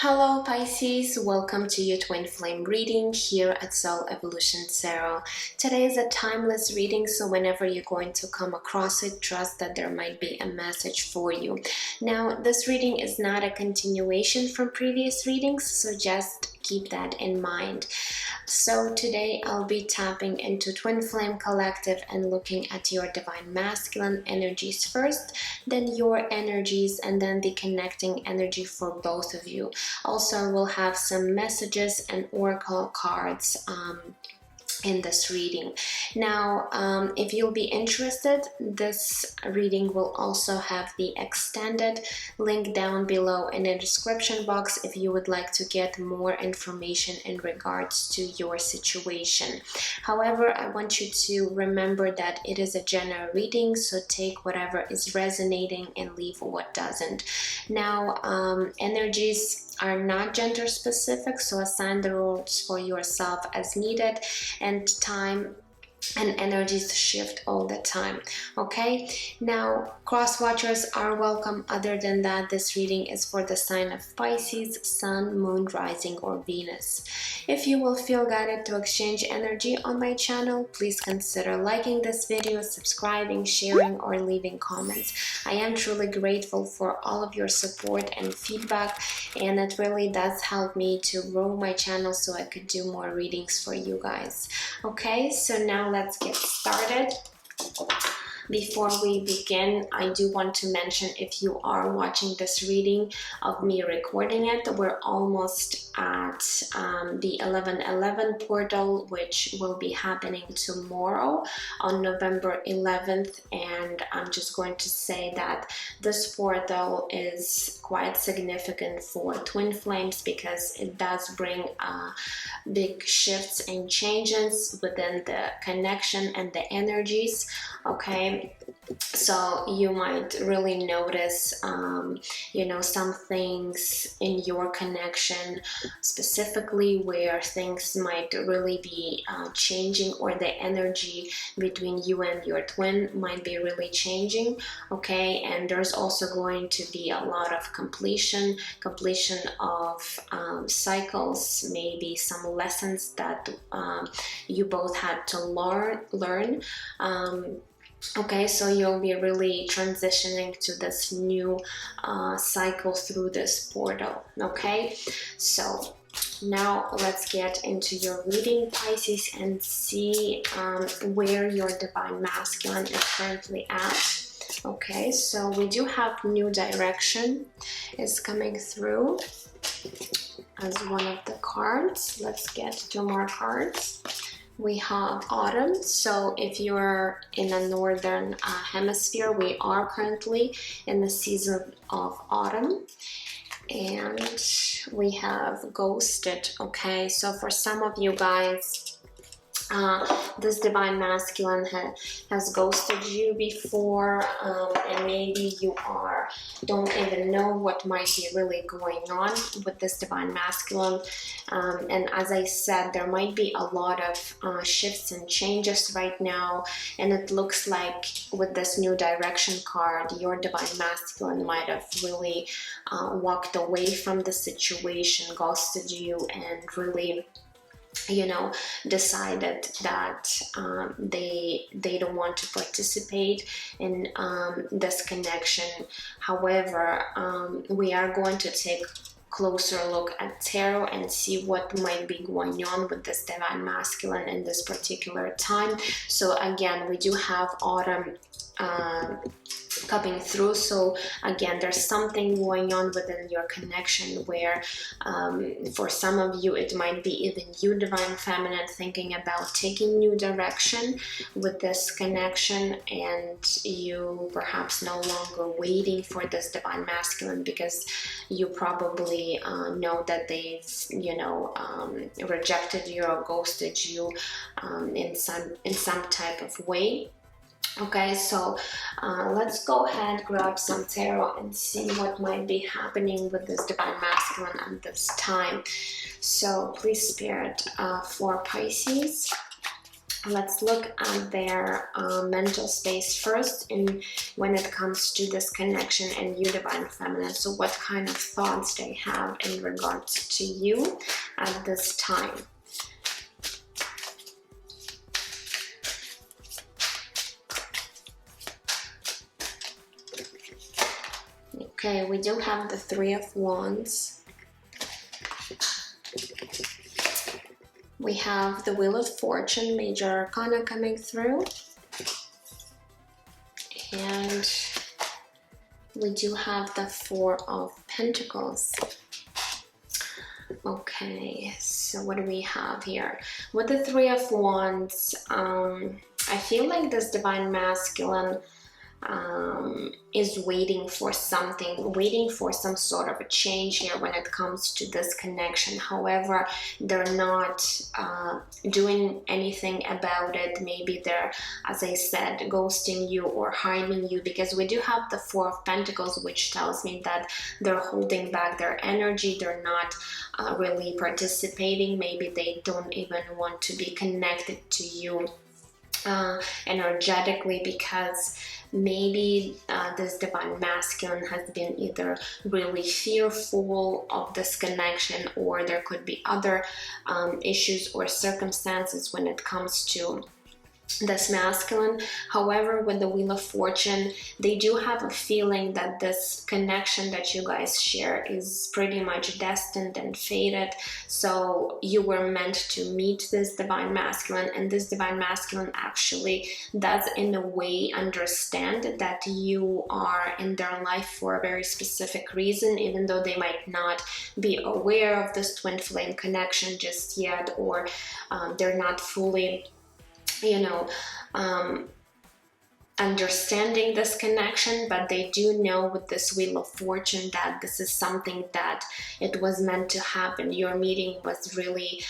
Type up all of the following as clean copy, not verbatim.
Hello Pisces, welcome to your twin flame reading here at Soul Evolution Tarot. Today is a timeless reading, so whenever you're going to come across it, trust that there might be a message for you. Now, this reading is not a continuation from previous readings, so just keep that in mind. So today I'll be tapping into Twin Flame Collective and looking at your Divine Masculine energies first, then your energies, and then the connecting energy for both of you. Also, we'll have some messages and oracle cards in this reading. Now, if you'll be interested, this reading will also have the extended link down below in the description box if you would like to get more information in regards to your situation. However, I want you to remember that it is a general reading, so take whatever is resonating and leave what doesn't. Now, energies are not gender specific, so assign the rules for yourself as needed, and time and energies shift all the time. Okay, now cross watchers are welcome. Other than that, this reading is for the sign of Pisces, Sun, Moon, Rising, or Venus. If you will feel guided to exchange energy on my channel, please consider liking this video, subscribing, sharing, or leaving comments. I am truly grateful for all of your support and feedback, and it really does help me to grow my channel so I could do more readings for you guys. Okay, so now let's get started. Before we begin, I do want to mention, if you are watching this reading of me recording it, we're almost at the 11/11 portal, which will be happening tomorrow on November 11th. And I'm just going to say that this portal is quite significant for twin flames because it does bring big shifts and changes within the connection and the energies. Okay, so you might really notice some things in your connection specifically where things might really be changing, or the energy between you and your twin might be really changing. Okay, and there's also going to be a lot of completion of cycles, maybe some lessons that you both had to learn. Okay, so you'll be really transitioning to this new cycle through this portal. Okay, so now let's get into your reading, Pisces, and see where your Divine Masculine is currently at. Okay, so we do have new direction is coming through as one of the cards. Let's get 2 more cards. We have autumn, so if you're in the northern hemisphere, we are currently in the season of autumn. And we have ghosted. Okay, so for some of you guys, this Divine Masculine has ghosted you before, and maybe you don't even know what might be really going on with this Divine Masculine. And as I said, there might be a lot of shifts and changes right now, and it looks like with this new direction card, your Divine Masculine might have really walked away from the situation, ghosted you, and really decided that they don't want to participate in this connection. However, we are going to take closer look at tarot and see what might be going on with this Divine Masculine in this particular time. So again, we do have autumn coming through. So again, there's something going on within your connection where for some of you it might be even you, Divine Feminine, thinking about taking new direction with this connection, and you perhaps no longer waiting for this Divine Masculine because you probably know that they've rejected you or ghosted you in some type of way. Okay, so let's go ahead, grab some tarot and see what might be happening with this Divine Masculine at this time. So please, Spirit, for Pisces, Let's look at their mental space first, and when it comes to this connection and you, Divine Feminine. So what kind of thoughts they have in regards to you at this time. Okay, we do have the Three of Wands. We have the Wheel of Fortune, Major Arcana coming through. And we do have the Four of Pentacles. Okay, so what do we have here? With the Three of Wands, I feel like this Divine Masculine is waiting for something, waiting for some sort of a change here when it comes to this connection. However, they're not doing anything about it. Maybe they're, as I said, ghosting you or hiding you, because we do have the Four of Pentacles, which tells me that they're holding back their energy. They're not really participating. Maybe they don't even want to be connected to you energetically, because maybe this Divine Masculine has been either really fearful of this connection, or there could be other issues or circumstances when it comes to this masculine. However, with the Wheel of Fortune, they do have a feeling that this connection that you guys share is pretty much destined and fated. So you were meant to meet this Divine Masculine, and this Divine Masculine actually does in a way understand that you are in their life for a very specific reason, even though they might not be aware of this twin flame connection just yet, or they're not fully understanding this connection, but they do know with this Wheel of Fortune that this is something that it was meant to happen. Your meeting was really,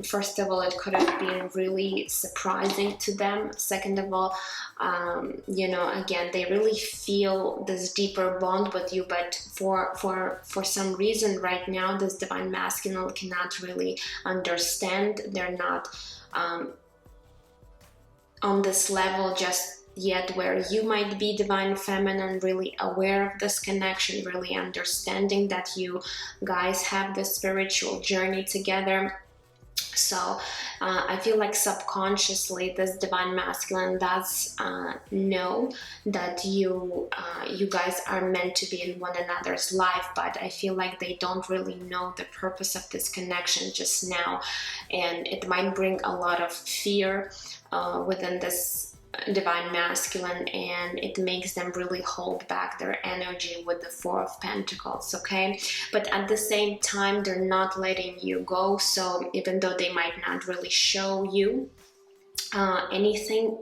first of all, it could have been really surprising to them. Second of all, again, they really feel this deeper bond with you, but for some reason right now, this Divine Masculine cannot really understand. They're not on this level just yet where you might be, Divine Feminine, really aware of this connection, really understanding that you guys have this spiritual journey together. So I feel like subconsciously this Divine Masculine does know that you guys are meant to be in one another's life, but I feel like they don't really know the purpose of this connection just now, and it might bring a lot of fear within this Divine Masculine, and it makes them really hold back their energy with the Four of Pentacles, okay? But at the same time, they're not letting you go. So even though they might not really show you anything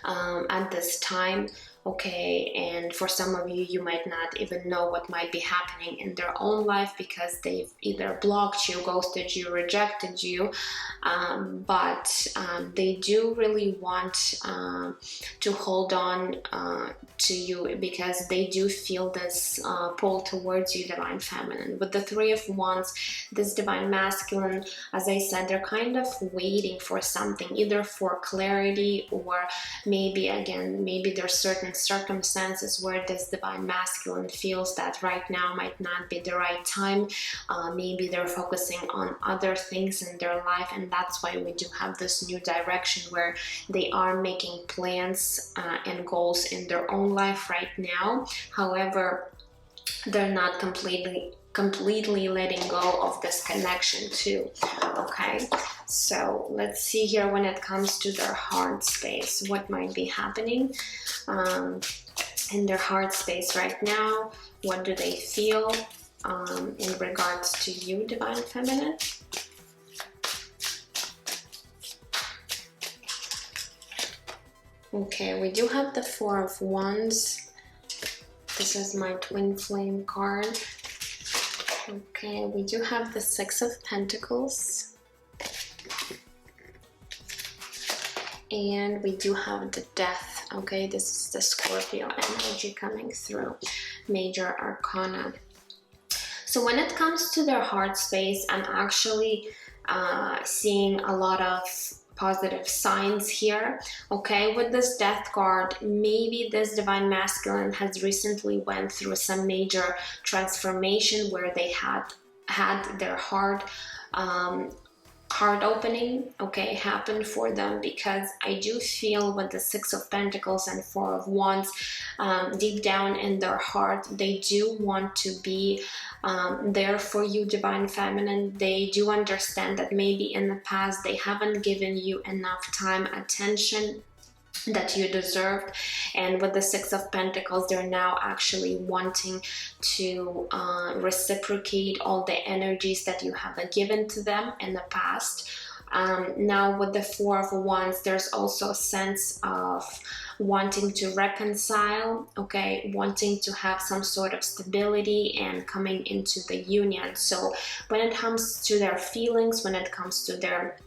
at this time, okay, and for some of you, you might not even know what might be happening in their own life because they've either blocked you, ghosted you, rejected you, but they do really want to hold on to you because they do feel this pull towards you, Divine Feminine. With the Three of Wands, this Divine Masculine, as I said, they're kind of waiting for something, either for clarity, or maybe there's certain circumstances where this Divine Masculine feels that right now might not be the right time. Maybe they're focusing on other things in their life, and that's why we do have this new direction where they are making plans and goals in their own life right now. However, they're not completely letting go of this connection too. Okay, so let's see here when it comes to their heart space, what might be happening in their heart space right now. What do they feel in regards to you, Divine Feminine? Okay, we do have the Four of Wands. This is my twin flame card. Okay, we do have the Six of Pentacles. And we do have the Death. Okay, this is the Scorpio energy coming through. Major Arcana. So when it comes to their heart space, I'm actually seeing a lot of positive signs here. Okay, with this Death card, maybe this Divine Masculine has recently went through some major transformation where they had their heart opening, okay, happen for them, because I do feel with the Six of Pentacles and Four of Wands, deep down in their heart, they do want to be there for you, Divine Feminine. They do understand that maybe in the past they haven't given you enough time, attention that you deserved, and with the Six of Pentacles, they're now actually wanting to reciprocate all the energies that you have given to them in the past. Now with the Four of Wands, there's also a sense of wanting to reconcile, okay, wanting to have some sort of stability and coming into the union. So when it comes to their feelings, when it comes to their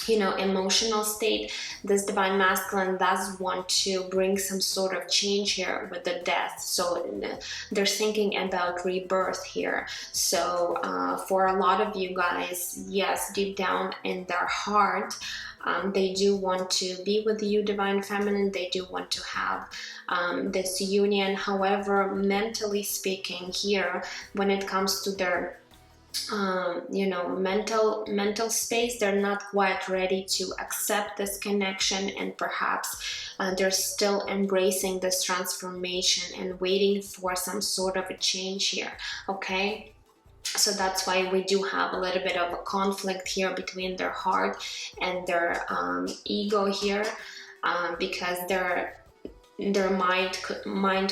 emotional state, this Divine Masculine does want to bring some sort of change here with the Death. So they're thinking about rebirth here. So for a lot of you guys, yes, deep down in their heart, they do want to be with you, Divine Feminine. They do want to have this union. However, mentally speaking here, when it comes to their mental space, they're not quite ready to accept this connection, and perhaps they're still embracing this transformation and waiting for some sort of a change here. Okay, so that's why we do have a little bit of a conflict here between their heart and their ego here, because their mind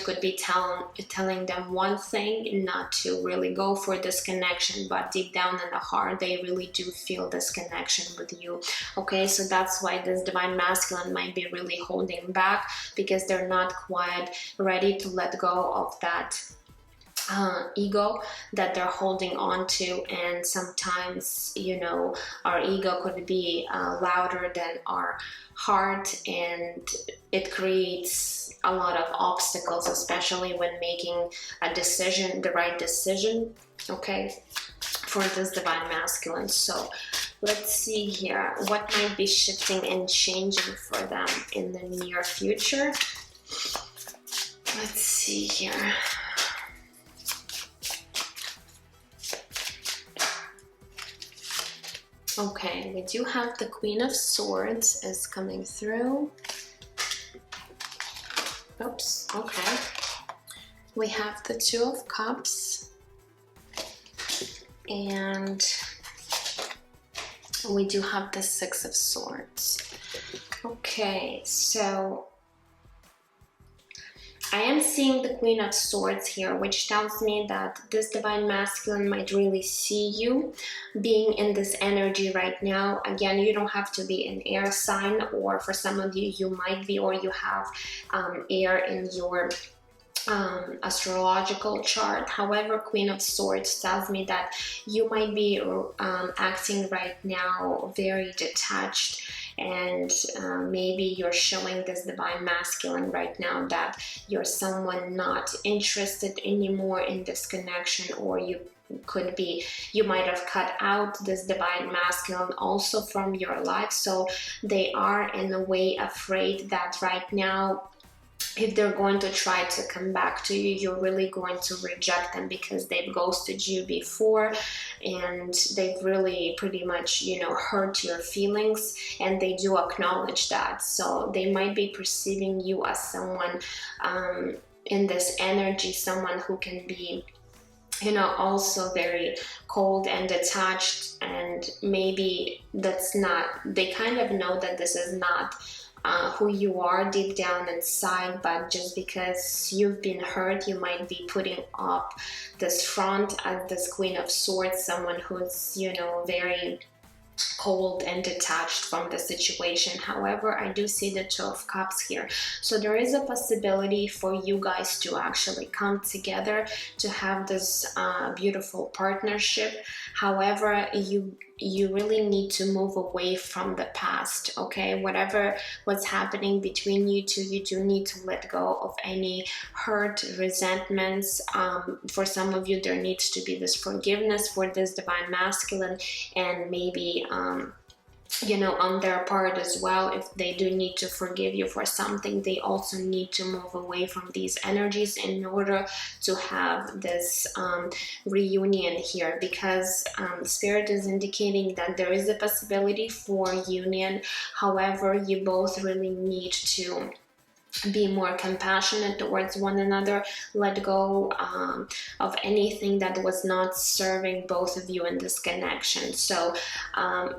could be telling them one thing, not to really go for this connection, but deep down in the heart they really do feel this connection with you. Okay, so that's why this Divine Masculine might be really holding back, because they're not quite ready to let go of that ego that they're holding on to. And sometimes our ego could be louder than our heart, and it creates a lot of obstacles, especially when making a decision, the right decision, okay, for this Divine Masculine. So let's see here what might be shifting and changing for them in the near future. Let's see here. Okay, we do have the Queen of Swords is coming through. Oops, okay. We have the Two of Cups. And we do have the Six of Swords. Okay, so I am seeing the Queen of Swords here, which tells me that this Divine Masculine might really see you being in this energy right now. Again, you don't have to be an air sign, or for some of you, you might be, or you have air in your astrological chart. However, Queen of Swords tells me that you might be acting right now very detached, and maybe you're showing this Divine Masculine right now that you're someone not interested anymore in this connection, or you might have cut out this Divine Masculine also from your life. So they are in a way afraid that right now, if they're going to try to come back to you, you're really going to reject them, because they've ghosted you before and they've really pretty much, hurt your feelings, and they do acknowledge that. So they might be perceiving you as someone in this energy, someone who can be, also very cold and detached, and maybe they kind of know that this is not who you are deep down inside, but just because you've been hurt, you might be putting up this front as this Queen of Swords, someone who's, very cold and detached from the situation. However, I do see the Two of Cups here. So there is a possibility for you guys to actually come together to have this beautiful partnership. However, you really need to move away from the past, okay? Whatever was happening between you two, you do need to let go of any hurt, resentments. For some of you, there needs to be this forgiveness for this Divine Masculine, and maybe you know, on their part as well. If they do need to forgive you for something, they also need to move away from these energies in order to have this reunion here, because Spirit is indicating that there is a possibility for union. However, you both really need to be more compassionate towards one another, let go of anything that was not serving both of you in this connection. So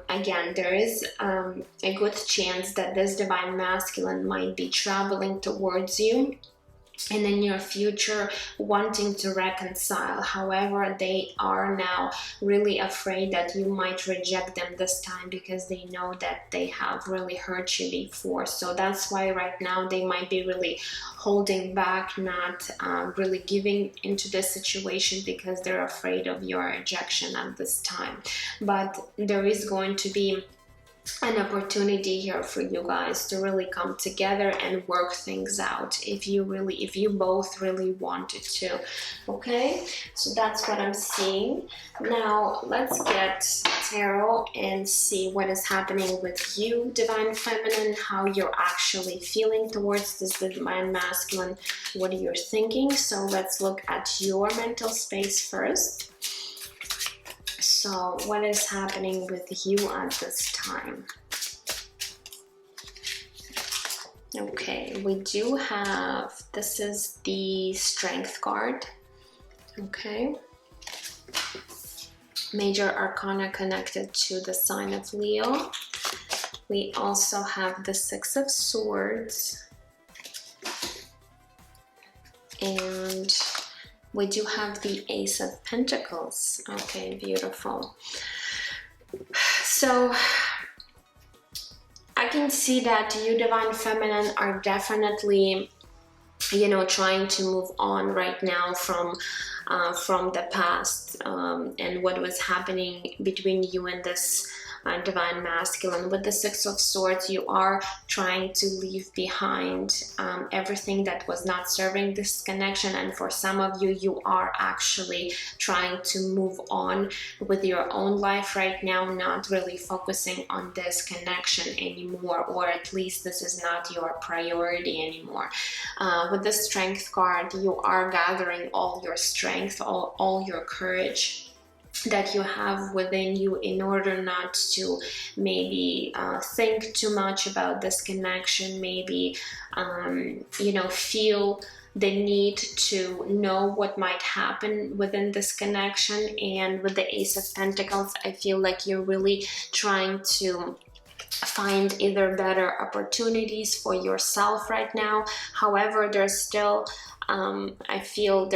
again, there is a good chance that this divine masculine might be traveling towards you in the near future, wanting to reconcile. However, they are now really afraid that you might reject them this time, because they know that they have really hurt you before. So that's why right now they might be really holding back, not really giving into this situation, because they're afraid of your rejection at this time. But there is going to be an opportunity here for you guys to really come together and work things out, if you both really wanted to. Okay, so that's what I'm seeing. Now let's get tarot and see what is happening with you, divine feminine, how you're actually feeling towards this divine masculine, what you're thinking. So let's look at your mental space first. So what is happening with you at this time? Okay, we do have, this is the Strength card. Okay. Major Arcana connected to the sign of Leo. We also have the Six of Swords. And we do have the Ace of Pentacles. Okay, beautiful. So I can see that you, divine feminine, are definitely, you know, trying to move on right now from the past and what was happening between you and this divine masculine. With the Six of Swords, you are trying to leave behind everything that was not serving this connection, and for some of you, you are actually trying to move on with your own life right now, not really focusing on this connection anymore, or at least this is not your priority anymore. With the Strength card, you are gathering all your strength, all your courage that you have within you, in order not to maybe think too much about this connection, maybe you know, feel the need to know what might happen within this connection. And with the Ace of Pentacles, I feel like you're really trying to find either better opportunities for yourself right now. However, there's still I feel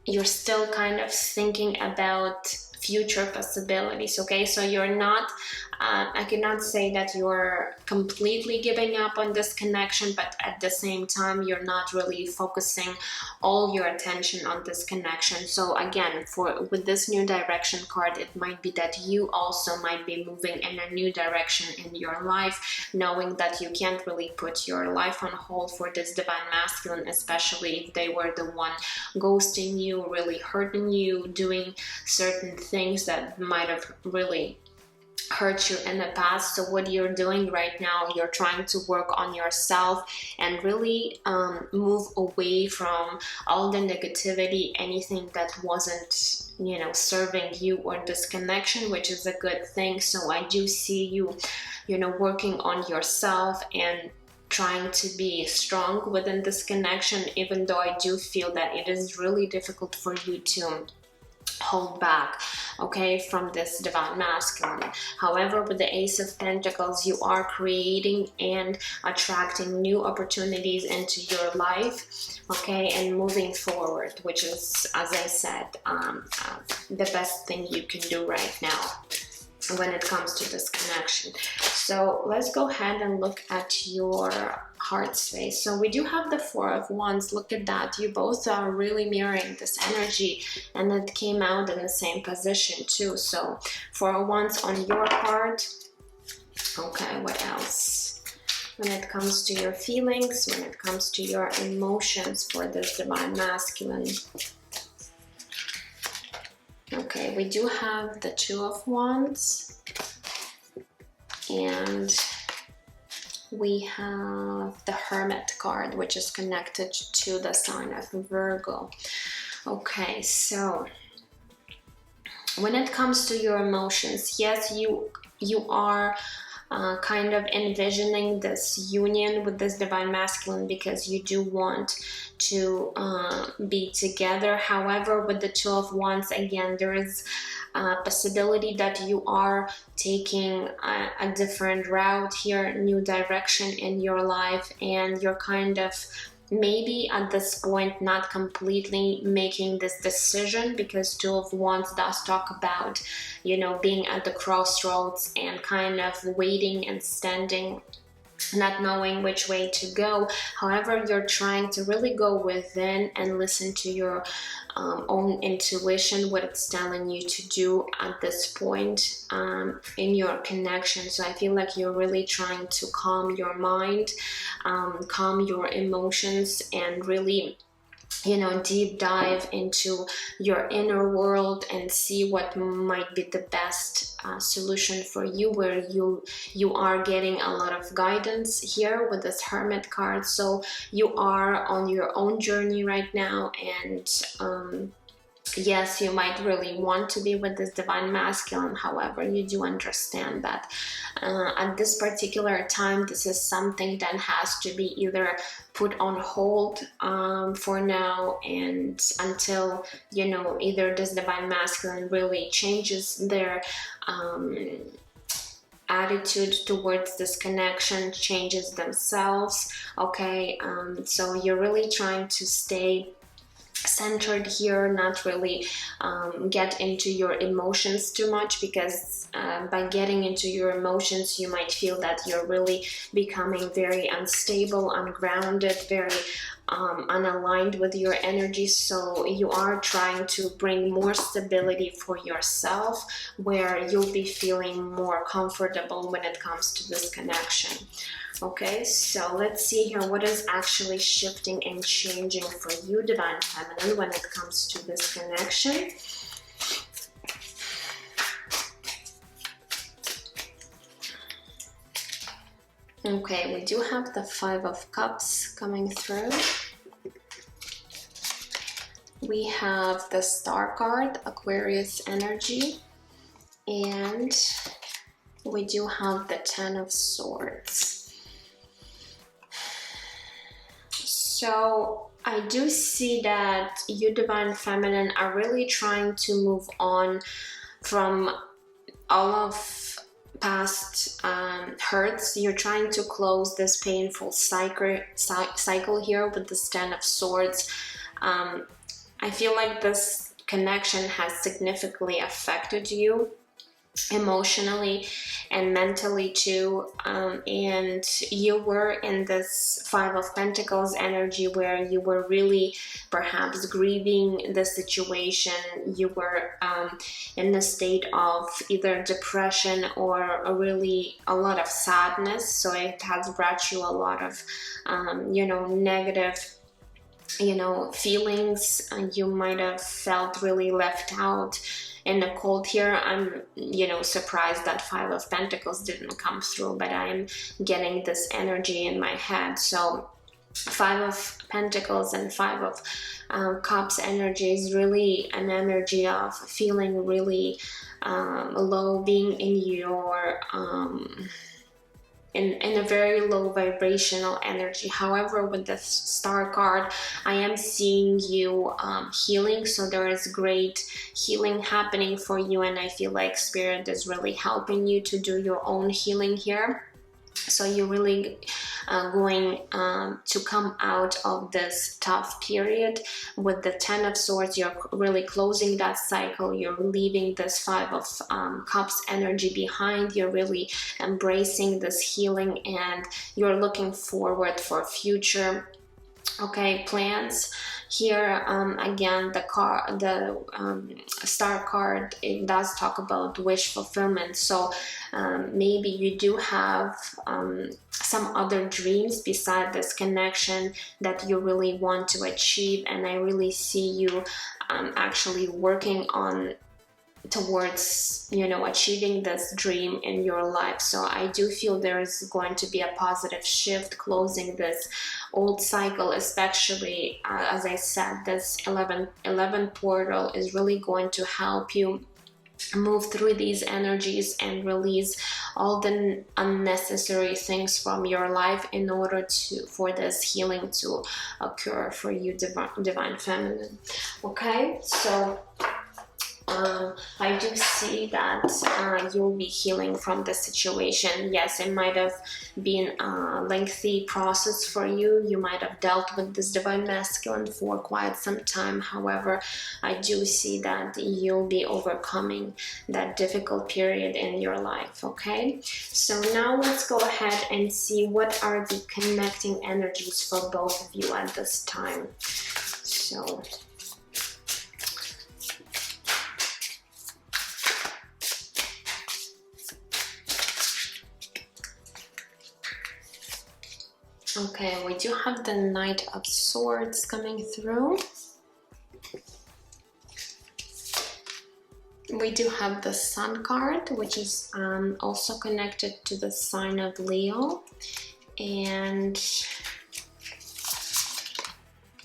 you're still kind of thinking about future possibilities. Okay, so you're not I cannot say that you're completely giving up on this connection, but at the same time, you're not really focusing all your attention on this connection. So again, with this new direction card, it might be that you also might be moving in a new direction in your life, knowing that you can't really put your life on hold for this divine masculine, especially if they were the one ghosting you, really hurting you, doing certain things that might have really hurt you in the past. So what you're doing right now, you're trying to work on yourself and really move away from all the negativity, anything that wasn't, you know, serving you or this connection, which is a good thing. So I do see you, you know, working on yourself and trying to be strong within this connection, even though I do feel that it is really difficult for you to hold back, okay, from this divine masculine. However, with the Ace of Pentacles, you are creating and attracting new opportunities into your life, okay, and moving forward, which is, as I said, the best thing you can do right now when it comes to this connection. So let's go ahead and look at your heart space. So we do have the Four of Wands. Look at that. You both are really mirroring this energy, and it came out in the same position too. So Four of Wands on your part. Okay, what else? When it comes to your feelings, when it comes to your emotions for this divine masculine. Okay, we do have the Two of Wands. and we have the Hermit card, which is connected to the sign of Virgo. Okay, so when it comes to your emotions, yes, you are kind of envisioning this union with this divine masculine because you do want to be together. However, with the Two of Wands, again, there is a possibility that you are taking a different route here, new direction in your life, and you're kind of maybe at this point not completely making this decision, because Two of Wands does talk about, you know, being at the crossroads and kind of waiting and standing, not knowing which way to go. However, you're trying to really go within and listen to your own intuition, what it's telling you to do at this point in your connection. So I feel like you're really trying to calm your mind, calm your emotions, and really, you know, deep dive into your inner world and see what might be the best solution for you, where you are getting a lot of guidance here with this Hermit card. So you are on your own journey right now, and yes, you might really want to be with this divine masculine. However, you do understand that at this particular time, this is something that has to be either put on hold for now, and until, you know, either this divine masculine really changes their attitude towards this connection, changes themselves. Okay, so you're really trying to stay centered here, not really get into your emotions too much, because by getting into your emotions, you might feel that you're really becoming very unstable, ungrounded, very unaligned with your energy. So you are trying to bring more stability for yourself, where you'll be feeling more comfortable when it comes to this connection. Okay, so let's see here what is actually shifting and changing for you, Divine Feminine, when it comes to this connection. Okay, we do have the Five of Cups coming through. We have the Star card, Aquarius energy, and we do have the Ten of Swords. So I do see that you, Divine Feminine, are really trying to move on from all of past hurts. You're trying to close this painful cycle here with the Ten of Swords. I feel like this connection has significantly affected you emotionally and mentally too, and you were in this Five of Pentacles energy, where you were really perhaps grieving the situation. You were in a state of either depression or a lot of sadness. So it has brought you a lot of you know, negative, you know, feelings. You might have felt really left out in the cold here. I'm, you know, surprised that Five of Pentacles didn't come through, but I'm getting this energy in my head. So Five of Pentacles and Five of Cups energy is really an energy of feeling really low, being in your in a very low vibrational energy. However, with the Star card, I am seeing you healing. So there is great healing happening for you, and I feel like Spirit is really helping you to do your own healing here. So you're really going to come out of this tough period. With the Ten of Swords, you're really closing that cycle. You're leaving this Five of Cups energy behind. You're really embracing this healing, and you're looking forward for future plans here. Again, the Star card, it does talk about wish fulfillment. So maybe you do have some other dreams beside this connection that you really want to achieve, and I really see you actually working on towards, you know, achieving this dream in your life. So I do feel there is going to be a positive shift, closing this old cycle, especially as I said, this 11 portal is really going to help you move through these energies and release all the unnecessary things from your life in order to for this healing to occur for you, divine feminine. Okay, so I do see that you'll be healing from the situation. Yes, it might have been a lengthy process for you. You might have dealt with this divine masculine for quite some time. However, I do see that you'll be overcoming that difficult period in your life. Okay, so now let's go ahead and see what are the connecting energies for both of you at this time. So okay, we do have the Knight of Swords coming through. We do have the Sun card, which is also connected to the sign of Leo. And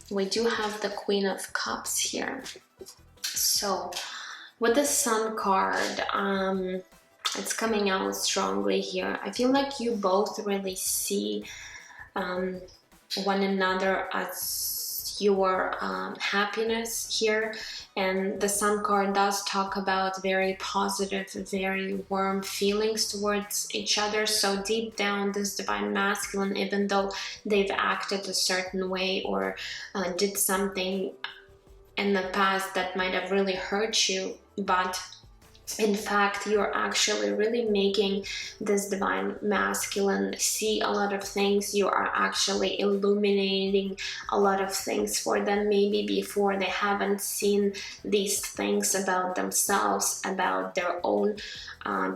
we do have the Queen of Cups here. So with the Sun card, it's coming out strongly here. I feel like you both really see one another as your happiness here, and the Sun card does talk about very positive, very warm feelings towards each other. So deep down, this divine masculine, even though they've acted a certain way or did something in the past that might have really hurt you, but in fact, you're actually really making this divine masculine see a lot of things. You are actually illuminating a lot of things for them, maybe before they haven't seen these things about themselves, about their own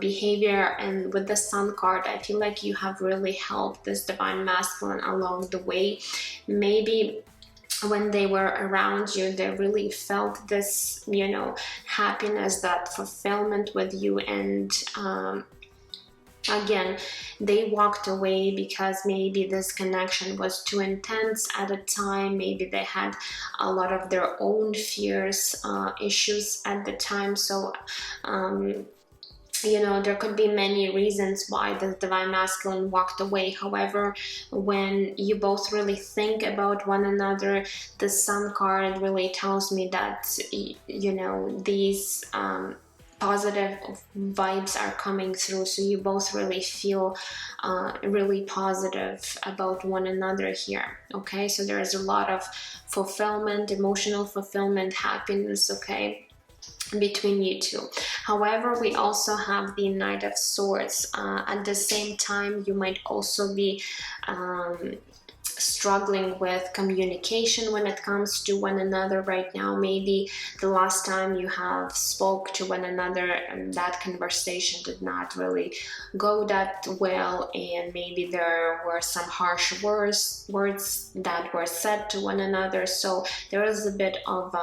behavior. And with the Sun card, I feel like you have really helped this divine masculine along the way. Maybe when they were around you, they really felt this, you know, happiness, that fulfillment with you. And again, they walked away because maybe this connection was too intense at a time. Maybe they had a lot of their own fears, issues at the time. So you know, there could be many reasons why the divine masculine walked away. However, when you both really think about one another, the Sun card really tells me that, you know, these positive vibes are coming through. So you both really feel really positive about one another here. Okay, so there is a lot of fulfillment, emotional fulfillment, happiness, okay, between you two. However, we also have the Knight of Swords. At the same time, you might also be struggling with communication when it comes to one another right now. Maybe the last time you have spoke to one another and that conversation did not really go that well, and maybe there were some harsh words that were said to one another. So there is a bit of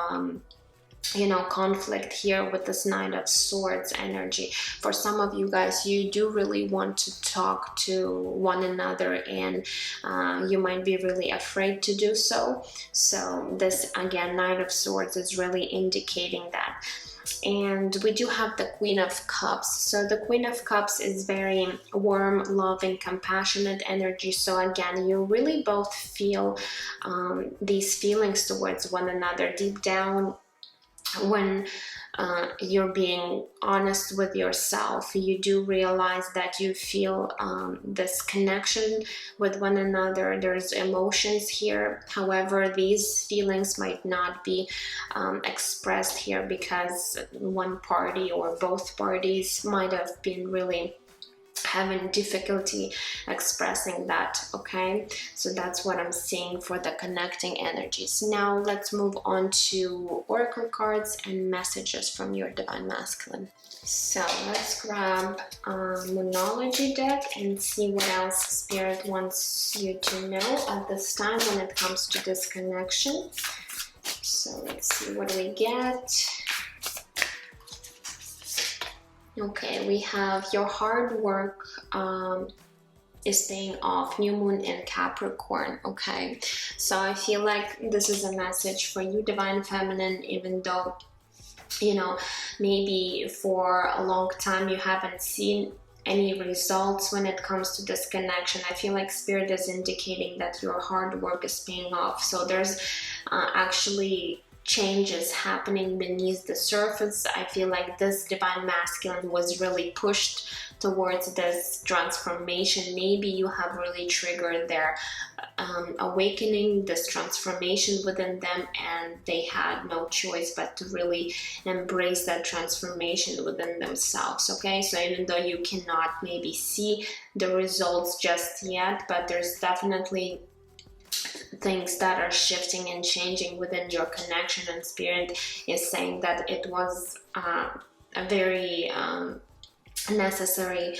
you know, conflict here with this Knight of Swords energy. For some of you guys, you do really want to talk to one another, and you might be really afraid to do so. So this, again, Knight of Swords is really indicating that. And we do have the Queen of Cups. So the Queen of Cups is very warm, loving, compassionate energy. So again, you really both feel these feelings towards one another deep down. When you're being honest with yourself, you do realize that you feel this connection with one another. There's emotions here. However, these feelings might not be expressed here because one party or both parties might have been really having difficulty expressing that. Okay, so that's what I'm seeing for the connecting energies. Now let's move on to oracle cards and messages from your divine masculine. So let's grab a Moonology deck and see what else Spirit wants you to know at this time when it comes to this connection. So let's see what we get. Okay, we have your hard work is paying off. New moon in Capricorn. Okay, so I feel like this is a message for you, divine feminine, even though, you know, maybe for a long time you haven't seen any results when it comes to this connection. I feel like spirit is indicating that your hard work is paying off. So there's actually changes happening beneath the surface. I feel like this divine masculine was really pushed towards this transformation. Maybe you have really triggered their awakening, this transformation within them, and they had no choice but to really embrace that transformation within themselves. Okay, so even though you cannot maybe see the results just yet, but there's definitely things that are shifting and changing within your connection, and spirit is saying that it was a very necessary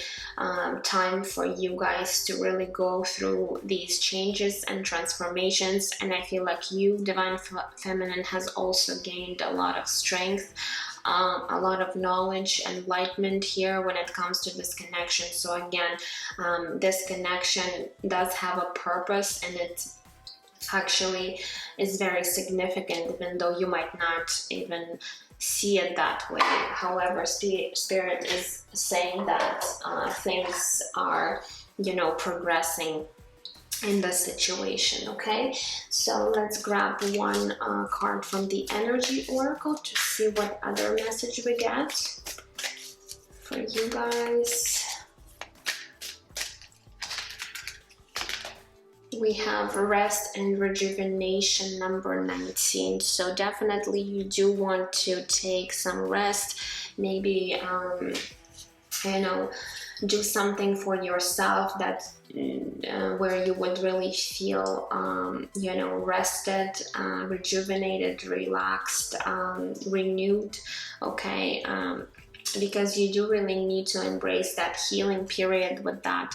time for you guys to really go through these changes and transformations. And I feel like you, divine feminine, has also gained a lot of strength, a lot of knowledge, enlightenment here when it comes to this connection. So again, this connection does have a purpose, and it actually is very significant, even though you might not even see it that way. However, spirit is saying that things are, you know, progressing in the situation. Okay, so let's grab one card from the energy oracle to see what other message we get for you guys. We have rest and rejuvenation, number 19. So definitely you do want to take some rest, maybe you know, do something for yourself that where you would really feel you know, rested, rejuvenated, relaxed, renewed. Okay, because you do really need to embrace that healing period with that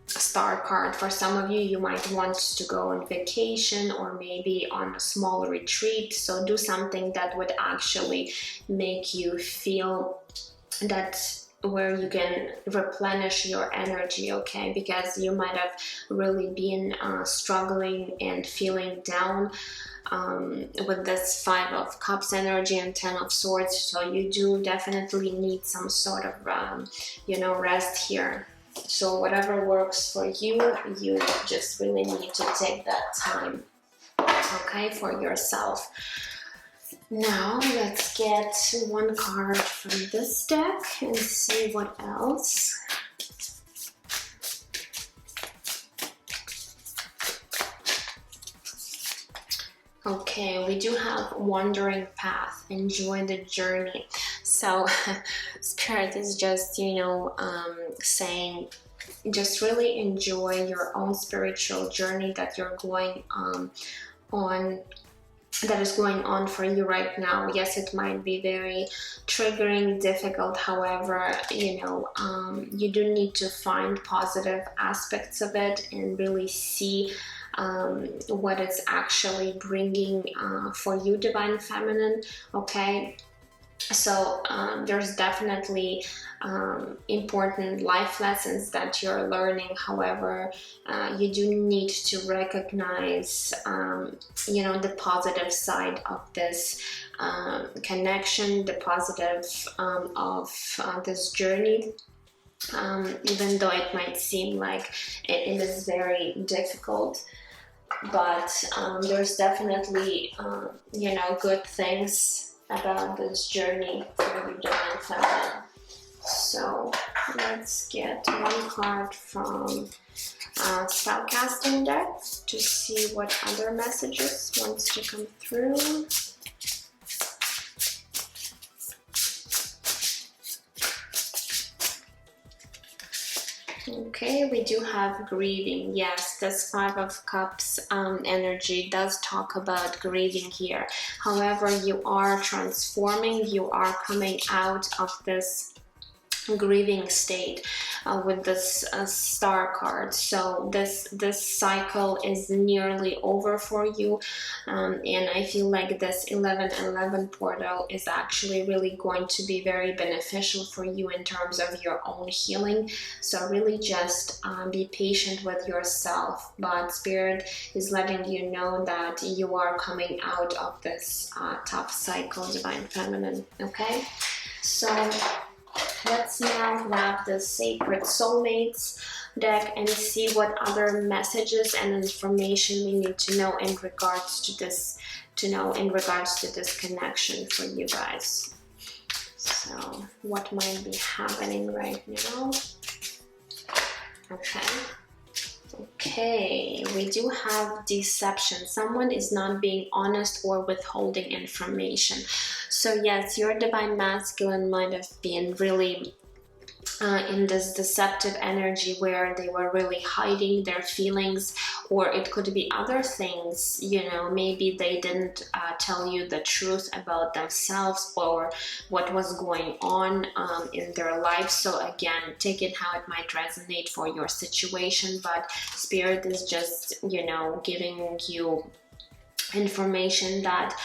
star card. For some of you, you might want to go on vacation or maybe on a small retreat. So do something that would actually make you feel that, where you can replenish your energy. Okay, because you might have really been struggling and feeling down with this 5 of Cups energy and 10 of Swords. So you do definitely need some sort of you know, rest here. So whatever works for you, you just really need to take that time, okay, for yourself. Now let's get one card from this deck and see what else. Okay, we do have wandering path, enjoy the journey. So spirit is just, you know, saying just really enjoy your own spiritual journey that you're going on, that is going on for you right now. Yes, it might be very triggering, difficult. However, you know, you do need to find positive aspects of it and really see what it's actually bringing for you, divine feminine. Okay, so there's definitely important life lessons that you're learning. However, you do need to recognize you know, the positive side of this connection, the positive of this journey. Even though it might seem like it is very difficult, but there's definitely you know, good things about this journey for you, divine feminine. So let's get one card from spellcasting deck to see what other messages wants to come through. Okay, we do have grieving. Yes, this 5 of Cups energy does talk about grieving here. However, you are transforming, you are coming out of this grieving state with this star card. So this cycle is nearly over for you, and I feel like this 1111 portal is actually really going to be very beneficial for you in terms of your own healing. So really just be patient with yourself, but Spirit is letting you know that you are coming out of this tough cycle, Divine Feminine. Okay, so let's now grab the Sacred Soulmates deck and see what other messages and information we need to know in regards to this, connection for you guys. So what might be happening right now? Okay, we do have deception. Someone is not being honest or withholding information. So yes, your Divine Masculine might have been really in this deceptive energy where they were really hiding their feelings, or it could be other things, maybe they didn't tell you the truth about themselves or what was going on in their life. So again, take it how it might resonate for your situation, but Spirit is just, giving you information that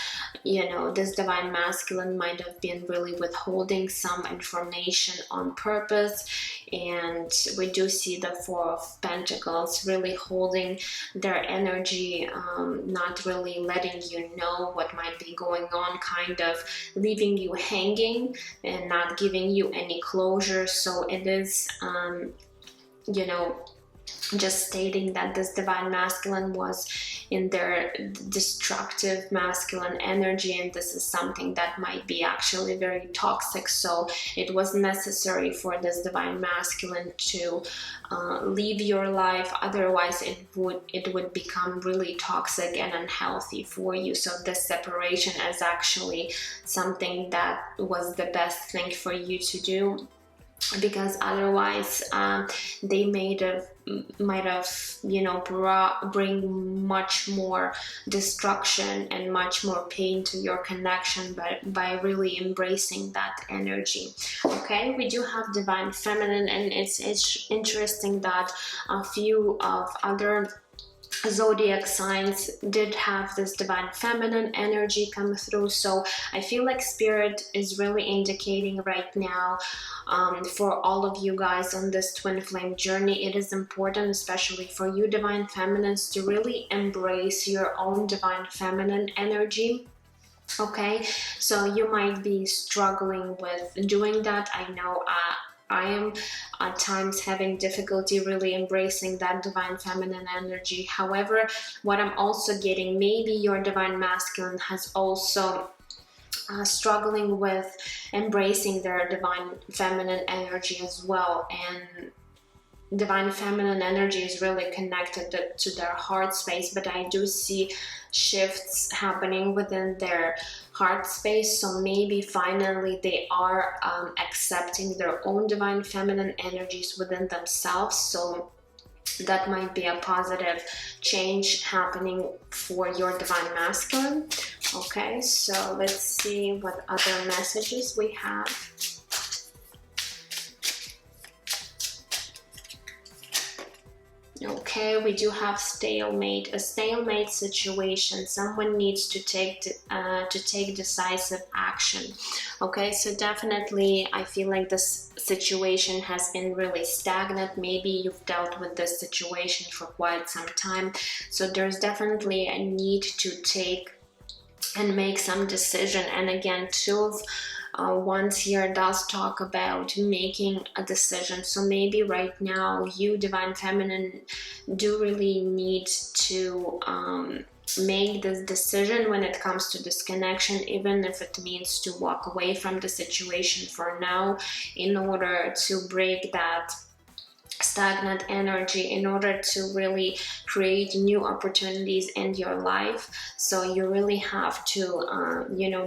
this Divine Masculine might have been really withholding some information on purpose. And we do see the Four of Pentacles really holding their energy, not really letting you know what might be going on, kind of leaving you hanging and not giving you any closure. So it is just stating that this Divine Masculine was in their destructive masculine energy, and this is something that might be actually very toxic. So it was necessary for this Divine Masculine to leave your life, otherwise it would become really toxic and unhealthy for you. So this separation is actually something that was the best thing for you to do, because otherwise they might have bring much more destruction and much more pain to your connection by really embracing that energy. Okay, we do have Divine Feminine, and it's interesting that a few of other zodiac signs did have this Divine Feminine energy come through. So I feel like Spirit is really indicating right now for all of you guys on this twin flame journey, it is important, especially for you Divine Feminines, to really embrace your own Divine Feminine energy. Okay, so you might be struggling with doing that. I know I am at times having difficulty really embracing that Divine Feminine energy. However, what I'm also getting, maybe your Divine Masculine has also struggling with embracing their Divine Feminine energy as well. And Divine Feminine energy is really connected to their heart space, but I do see shifts happening within their heart space. So maybe finally they are accepting their own Divine Feminine energies within themselves. So that might be a positive change happening for your Divine Masculine. Okay, so let's see what other messages we have. Okay, we do have stalemate, a stalemate situation. Someone needs to take decisive action. Okay, so definitely I feel like this situation has been really stagnant. Maybe you've dealt with this situation for quite some time. So there's definitely a need to take and make some decision. And again, Two of Wands here does talk about making a decision. So maybe right now you Divine Feminine do really need to make this decision when it comes to this connection, even if it means to walk away from the situation for now, in order to break that stagnant energy, in order to really create new opportunities in your life. So you really have to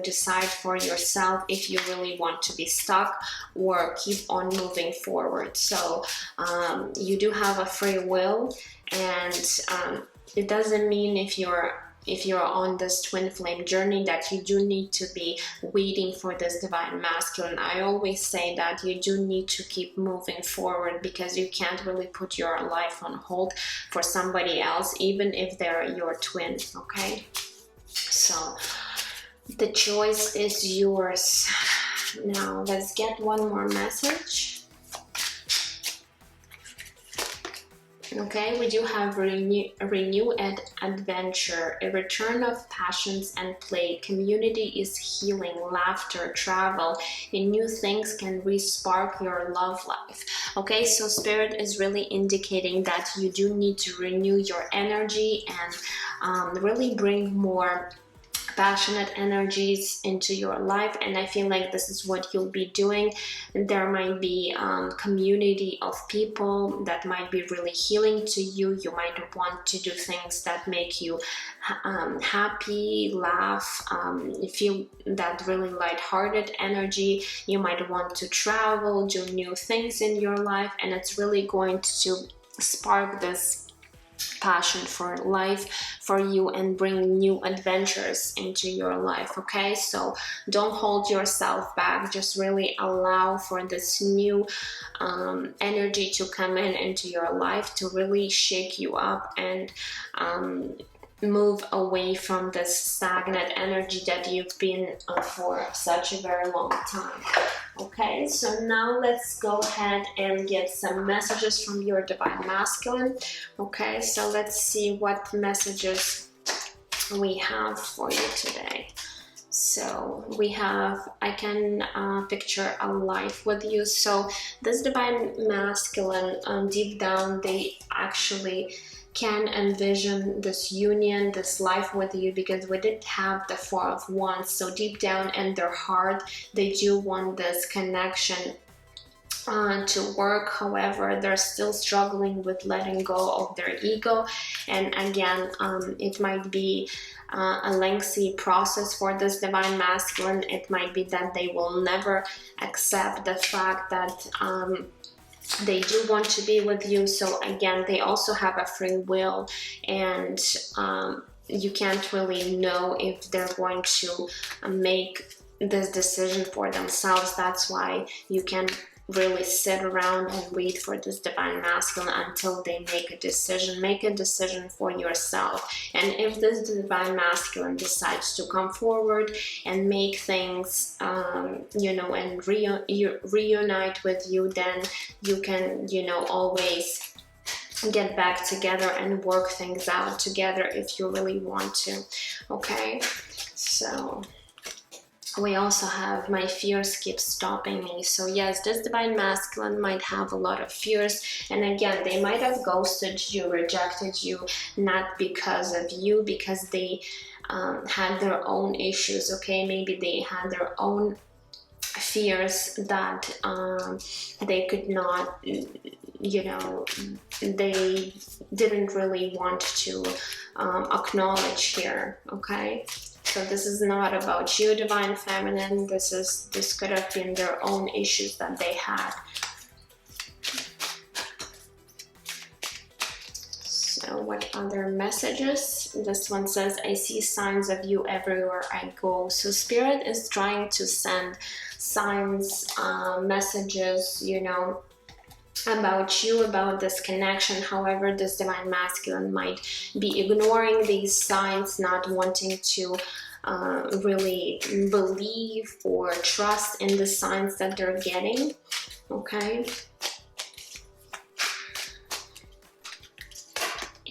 decide for yourself if you really want to be stuck or keep on moving forward. So you do have a free will, and it doesn't mean if you're if you're on this twin flame journey, that you do need to be waiting for this divine masculine. I always say that you do need to keep moving forward, because you can't really put your life on hold for somebody else, even if they're your twin, okay? So the choice is yours. Now let's get one more message. Okay, we do have renewed adventure, a return of passions and play. Community is healing, laughter, travel, and new things can re-spark your love life. Okay, so Spirit is really indicating that you do need to renew your energy and really bring more passionate energies into your life, and I feel like this is what you'll be doing. There might be community of people that might be really healing to you. You might want to do things that make you happy, laugh, feel that really lighthearted energy. You might want to travel, do new things in your life, and it's really going to spark this passion for life for you and bring new adventures into your life. Okay, so don't hold yourself back, just really allow for this new energy to come into your life to really shake you up and move away from this stagnant energy that you've been for such a very long time. Okay, so now let's go ahead and get some messages from your divine masculine. Okay, so let's see what messages we have for you today. So we have, I can picture a life with you. So this divine masculine, deep down, they actually can envision this union, this life with you, because we did have the Four of Wands. So deep down in their heart, they do want this connection to work. However, they're still struggling with letting go of their ego, and again, it might be a lengthy process for this divine masculine. It might be that they will never accept the fact that they do want to be with you. So again, they also have a free will, and you can't really know if they're going to make this decision for themselves. That's why you can really sit around and wait for this divine masculine until they make a decision. Make a decision for yourself, and if this divine masculine decides to come forward and make things you know, and reunite with you, then you can, you know, always get back together and work things out together if you really want to. Okay, so we also have my fears keep stopping me. So yes, this divine masculine might have a lot of fears, and again, they might have ghosted you, rejected you, not because of you, because they had their own issues. Okay, maybe they had their own fears that they could not, you know, they didn't really want to acknowledge here. Okay, so this is not about you, divine feminine. This could have been their own issues that they had. So what other messages? This one says, I see signs of you everywhere I go. So Spirit is trying to send signs, messages, you know, about you, about this connection. However, this divine masculine might be ignoring these signs, not wanting to really believe or trust in the signs that they're getting. Okay,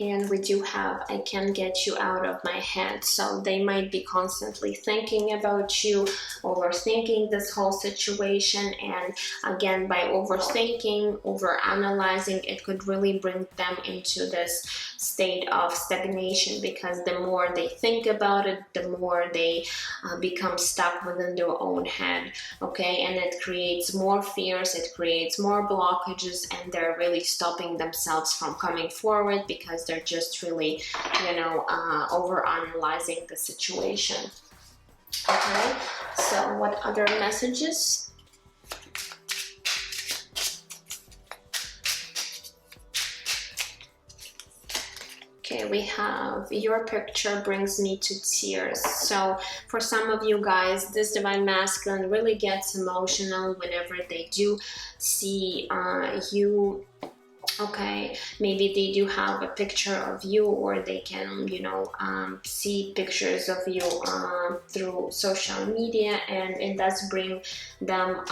and we do have, I can get you out of my head. So they might be constantly thinking about you, overthinking this whole situation, and again, by overthinking, overanalyzing, it could really bring them into this state of stagnation, because the more they think about it, the more they become stuck within their own head. Okay, and it creates more fears, it creates more blockages, and they're really stopping themselves from coming forward because they're just really, you know, over analyzing the situation. Okay, so what other messages? Okay, we have your picture brings me to tears. So for some of you guys, this divine masculine really gets emotional whenever they do see you. Okay, maybe they do have a picture of you, or they can, you know, see pictures of you through social media, and it does bring them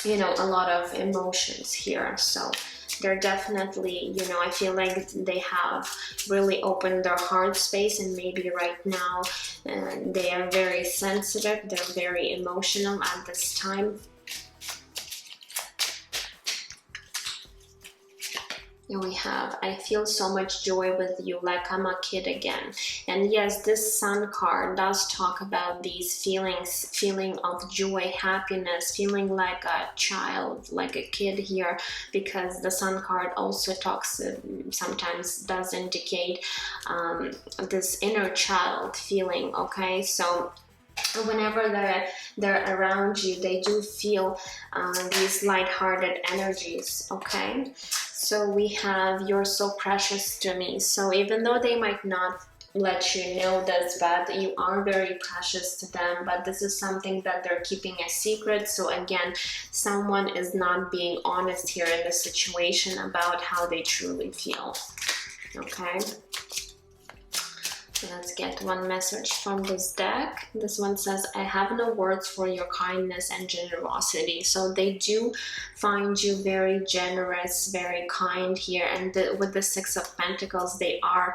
you know, a lot of emotions here. So they're definitely, you know, I feel like they have really opened their heart space, and maybe right now they are very sensitive, they're very emotional at this time. Here we have, I feel so much joy with you, like I'm a kid again. And yes, this Sun card does talk about these feelings, feeling of joy, happiness, feeling like a child, like a kid here, because the Sun card also talks, sometimes does indicate this inner child feeling, okay? So whenever they're around you, they do feel these light-hearted energies, okay? So we have, you're so precious to me. So even though they might not let you know this, but you are very precious to them, but this is something that they're keeping a secret. So again, someone is not being honest here in the situation about how they truly feel, okay? Let's get one message from this deck. This one says, I have no words for your kindness and generosity. So they do find you very generous, very kind here. And with the Six of Pentacles, they are,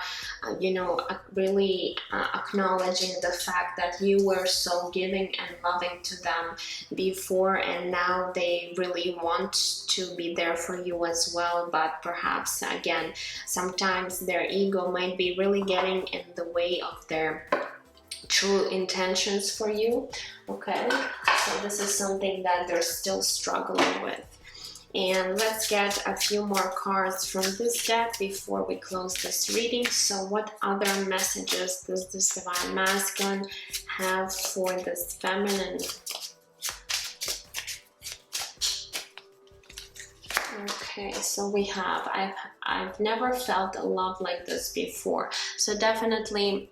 you know, really acknowledging the fact that you were so giving and loving to them before, and now they really want to be there for you as well. But perhaps, again, sometimes their ego might be really getting in the way of their true intentions for you, okay? So this is something that they're still struggling with. And let's get a few more cards from this deck before we close this reading. So what other messages does this divine masculine have for this feminine? Okay, so we have, I've never felt a love like this before. So definitely,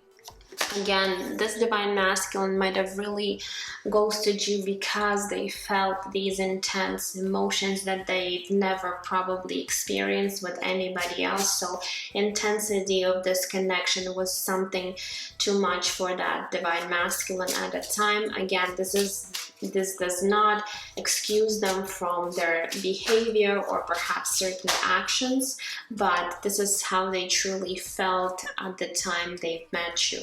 again, this divine masculine might have really ghosted you because they felt these intense emotions that they've never probably experienced with anybody else. So intensity of this connection was something too much for that divine masculine at the time. Again, this does not excuse them from their behavior or perhaps certain actions, but this is how they truly felt at the time they met you.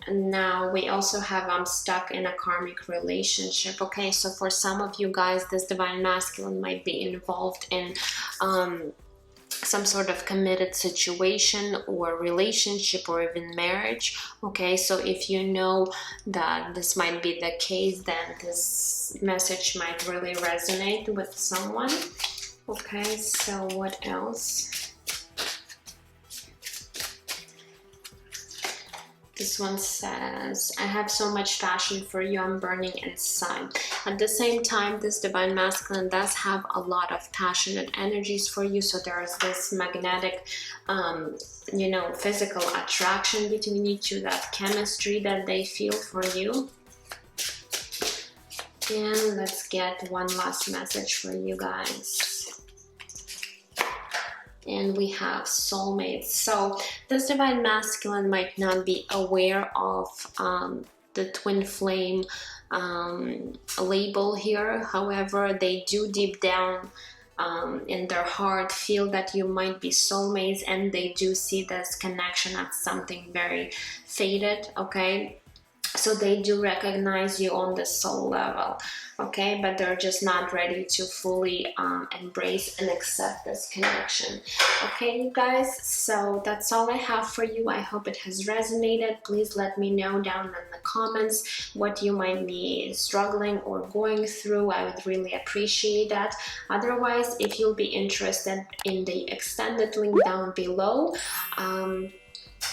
And now we also have, I'm stuck in a karmic relationship. Okay, so for some of you guys, this divine masculine might be involved in some sort of committed situation or relationship or even marriage. Okay, so if you know that this might be the case, then this message might really resonate with someone. Okay, so what else? This one says, I have so much passion for you, I'm burning inside. At the same time, this divine masculine does have a lot of passionate energies for you. So there's this magnetic, you know, physical attraction between you two, that chemistry that they feel for you. And let's get one last message for you guys. And we have soulmates. So this divine masculine might not be aware of the twin flame label here. However, they do deep down in their heart feel that you might be soulmates, and they do see this connection as something very faded, okay? So they do recognize you on the soul level, okay? But they're just not ready to fully embrace and accept this connection. Okay, you guys, so that's all I have for you. I hope it has resonated. Please let me know down in the comments what you might be struggling or going through. I would really appreciate that. Otherwise, if you'll be interested in the extended link down below,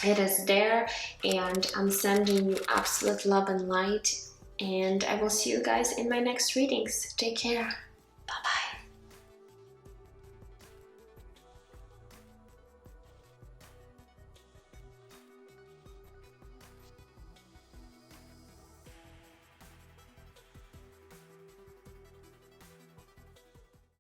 it is there, and I'm sending you absolute love and light, and I will see you guys in my next readings. Take care. Bye-bye.